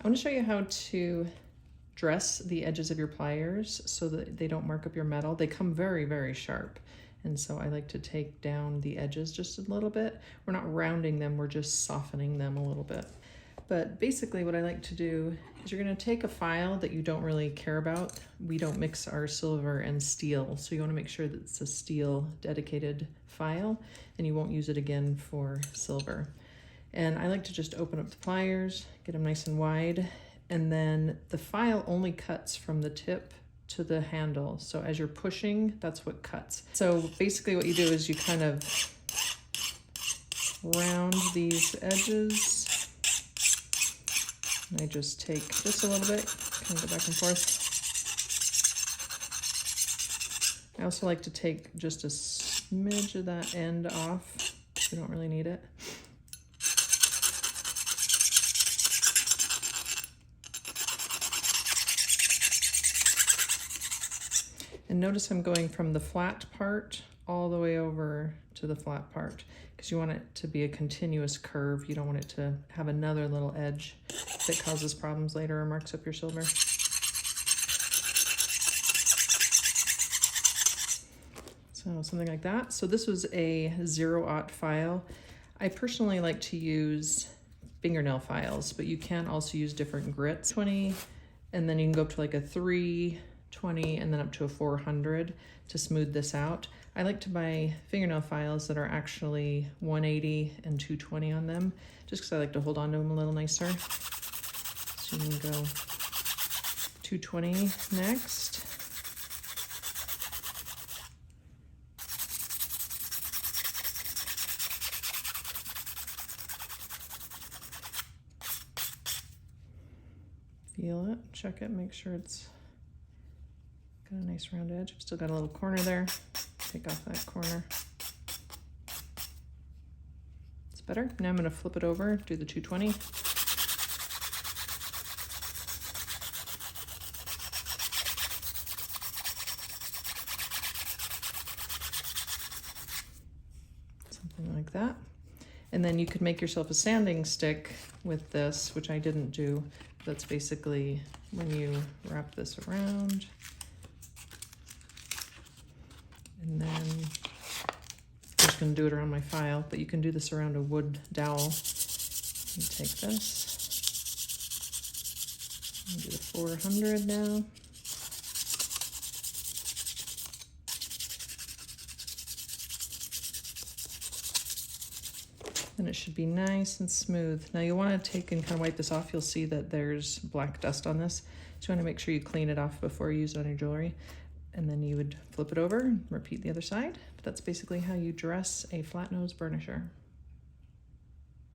I want to show you how to dress the edges of your pliers so that they don't mark up your metal. They come very, very sharp. And so I like to take down the edges just a little bit. We're not rounding them, we're just softening them a little bit. But basically what I like to do is you're gonna take a file that you don't really care about. We don't mix our silver and steel, so you wanna make sure that it's a steel dedicated file and you won't use it again for silver. And I like to just open up the pliers, get them nice and wide, and then the file only cuts from the tip to the handle. So as you're pushing, that's what cuts. So basically what you do is you kind of round these edges. And I just take just a little bit, kind of go back and forth. I also like to take just a smidge of that end off. We don't really need it. And notice I'm going from the flat part all the way over to the flat part because you want it to be a continuous curve. You don't want it to have another little edge that causes problems later or marks up your silver. So something like that. So this was a 0-aught file. I personally like to use fingernail files, but you can also use different grits. 20, and then you can go up to like a 3, 20, and then up to a 400 to smooth this out. I like to buy fingernail files that are actually 180 and 220 on them, just because I like to hold on to them a little nicer. So you can go 220 next. Feel it, check it, make sure it's got a nice round edge. I've still got a little corner there. Take off that corner. It's better. Now I'm going to flip it over, do the 220. Something like that. And then you could make yourself a sanding stick with this, which I didn't do. That's basically when you wrap this around. And then I'm just going to do it around my file, but you can do this around a wood dowel. You take this, and do the 400 now. And it should be nice and smooth. Now you want to take and kind of wipe this off. You'll see that there's black dust on this. So you want to make sure you clean it off before you use it on your jewelry. And then you would flip it over and repeat the other side. But that's basically how you dress a flat nose burnisher.